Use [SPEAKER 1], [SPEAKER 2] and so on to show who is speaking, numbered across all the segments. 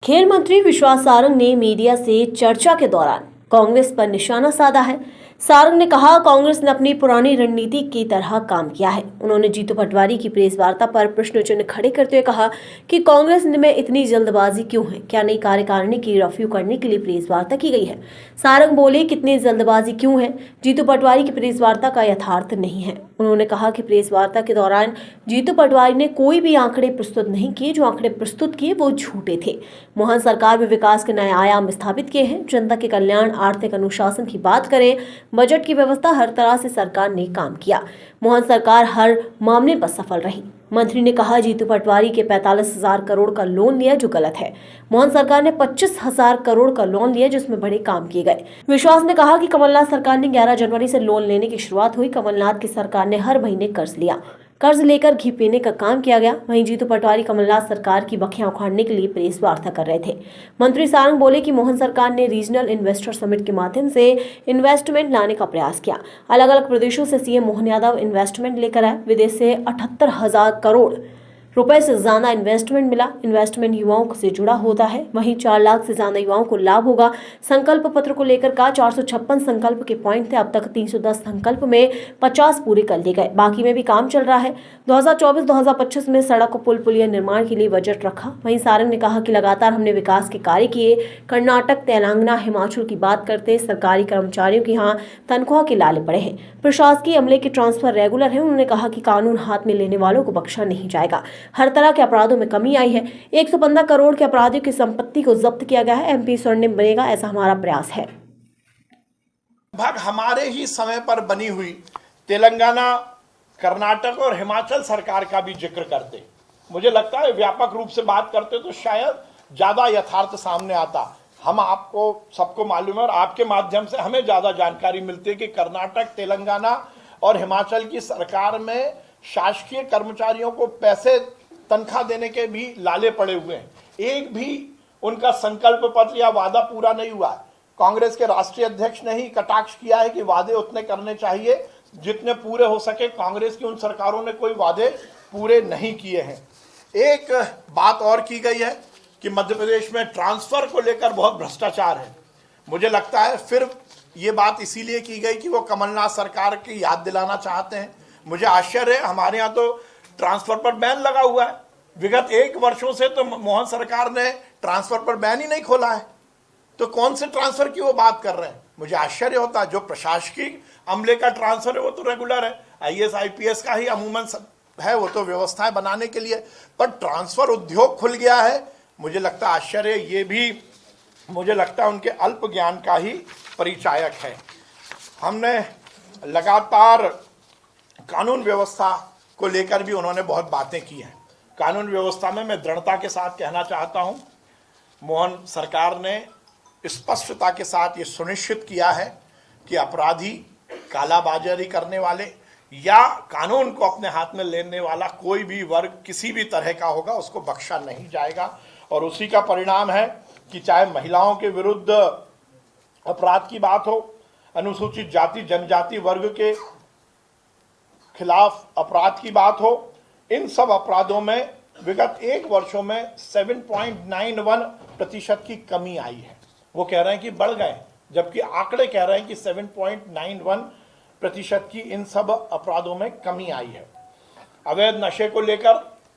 [SPEAKER 1] खेल मंत्री विश्वास सारंग ने मीडिया से चर्चा के दौरान कांग्रेस पर निशाना साधा है। सारंग ने कहा, कांग्रेस ने अपनी पुरानी रणनीति की तरह काम किया है। उन्होंने जीतू पटवारी की प्रेस वार्ता पर प्रश्न चिन्ह खड़े करते हुए कहा कि कांग्रेस में इतनी जल्दबाजी क्यों है, क्या नई कार्यकारिणी की रफ्यू करने के लिए प्रेस वार्ता की गई है। सारंग बोले, कितनी जल्दबाजी क्यों है, जीतू पटवारी की प्रेस वार्ता का यथार्थ नहीं है। उन्होंने कहा कि प्रेस वार्ता के दौरान जीतू पटवारी ने कोई भी आंकड़े प्रस्तुत नहीं किए, जो आंकड़े प्रस्तुत किए वो झूठे थे। मोहन सरकार में विकास के नए आयाम स्थापित किए हैं। जनता के कल्याण, आर्थिक अनुशासन की बात करें, बजट की व्यवस्था, हर तरह से सरकार ने काम किया। मोहन सरकार हर मामले पर सफल रही। मंत्री ने कहा, जीतू पटवारी के 45,000 करोड़ का लोन लिया, जो गलत है। मोहन सरकार ने 25,000 करोड़ का लोन लिया, जिसमें बड़े काम किए गए। विश्वास ने कहा कि कमलनाथ सरकार ने 11 जनवरी से लोन लेने की शुरुआत हुई। कमलनाथ की सरकार ने हर महीने कर्ज लिया, कर्ज लेकर घी पीने का काम किया गया। वहीं जीतू पटवारी कमलनाथ सरकार की बखियां उखाड़ने के लिए प्रेस वार्ता कर रहे थे। मंत्री सारंग बोले कि मोहन सरकार ने रीजनल इन्वेस्टर समिट के माध्यम से इन्वेस्टमेंट लाने का प्रयास किया। अलग अलग प्रदेशों से सीएम मोहन यादव इन्वेस्टमेंट लेकर आए। विदेश से 78,000 करोड़ रुपए से ज्यादा इन्वेस्टमेंट मिला। इन्वेस्टमेंट युवाओं से जुड़ा होता है। वहीं 4 लाख से ज्यादा युवाओं को लाभ होगा। संकल्प पत्र को लेकर का 456 संकल्प के पॉइंट थे। अब तक 310 संकल्प में 50 पूरे कर लिए गए, बाकी में भी काम चल रहा है। 2024-2025 में सड़क और पुल पुलिया निर्माण के लिए बजट रखा। वहीं सारंग ने कहा कि लगातार हमने विकास के कार्य किए। कर्नाटक, तेलंगाना, हिमाचल की बात करते सरकारी कर्मचारियों की यहाँ तनख्वाह के लाले पड़े हैं। प्रशासकीय अमले के ट्रांसफर रेगुलर है। उन्होंने कहा कि कानून हाथ में लेने वालों को बख्शा नहीं जाएगा। हर तरह के अपराधों में कमी आई है। 115 करोड़ के अपराधियों की संपत्ति को जब्त किया गया है। एमपी स्वर्णिम बनेगा, ऐसा हमारा प्रयास है।
[SPEAKER 2] भाग हमारे ही समय पर बनी हुई तेलंगाना, कर्नाटक और हिमाचल सरकार का भी जिक्र करते, मुझे लगता है व्यापक रूप से बात करते तो शायद ज्यादा यथार्थ सामने आता। हम आपको सबको मालूम है और आपके माध्यम से हमें ज्यादा जानकारी मिलती है कि कर्नाटक, तेलंगाना और हिमाचल की सरकार में शासकीय कर्मचारियों को पैसे तनख्वाह देने के भी लाले पड़े हुए हैं। एक भी उनका संकल्प पत्र या वादा पूरा नहीं हुआ। कांग्रेस के राष्ट्रीय अध्यक्ष ने ही कटाक्ष किया है कि वादे उतने करने चाहिए जितने पूरे हो सके। कांग्रेस की उन सरकारों ने कोई वादे पूरे नहीं किए हैं। एक बात और की गई है कि मध्य प्रदेश में ट्रांसफर को लेकर बहुत भ्रष्टाचार है। मुझे लगता है फिर ये बात इसीलिए की गई कि वो कमलनाथ सरकार की याद दिलाना चाहते हैं। मुझे आश्चर्य है, हमारे यहाँ तो ट्रांसफर पर बैन लगा हुआ है। विगत 1 वर्षों से तो मोहन सरकार ने ट्रांसफर पर बैन ही नहीं खोला है, तो कौन से ट्रांसफर की वो बात कर रहे हैं। मुझे आश्चर्य होता है। जो प्रशासकीय अमले का ट्रांसफर है वो तो रेगुलर है, आईएएस आईपीएस का ही अमूमन है, वो तो व्यवस्थाएं बनाने के लिए, पर ट्रांसफर उद्योग खुल गया है। मुझे लगता है आश्चर्य, ये भी मुझे लगता है उनके अल्प ज्ञान का ही परिचायक है। हमने लगातार कानून व्यवस्था को लेकर भी उन्होंने बहुत बातें की हैं। कानून व्यवस्था में मैं दृढ़ता के साथ कहना चाहता हूं, मोहन सरकार ने स्पष्टता के साथ ये सुनिश्चित किया है कि अपराधी, कालाबाजारी करने वाले या कानून को अपने हाथ में लेने वाला कोई भी वर्ग किसी भी तरह का होगा, उसको बख्शा नहीं जाएगा। और उसी का परिणाम है कि चाहे महिलाओं के विरुद्ध अपराध की बात हो, अनुसूचित जाति जनजाति वर्ग के खिलाफ अपराध की बात हो, इन सब अपराधों में विगत 1 वर्षों में 7.91% की कमी आई है। वो कह रहे हैं कि बढ़ गए, जबकि आंकड़े कह रहे हैं कि 7.91% की इन सब अपराधों में कमी आई है। अवैध नशे को लेकर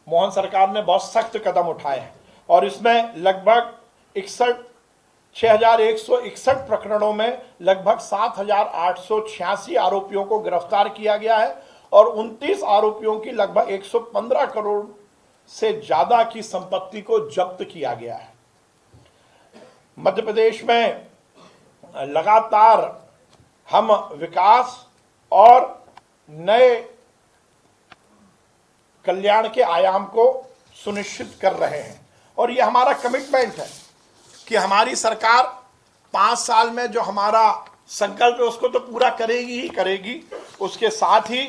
[SPEAKER 2] मोहन सरकार ने बहुत सख्त कदम उठाए हैं और इसमें लगभग 6,161 प्रकरणों में लगभग 7,886 आरोपियों को गिरफ्तार किया गया है और 29 आरोपियों की लगभग 115 करोड़ से ज्यादा की संपत्ति को जब्त किया गया है। मध्य प्रदेश में लगातार हम विकास और नए कल्याण के आयाम को सुनिश्चित कर रहे हैं और ये हमारा कमिटमेंट है कि हमारी सरकार 5 साल में जो हमारा संकल्प है उसको तो पूरा करेगी ही करेगी। उसके साथ ही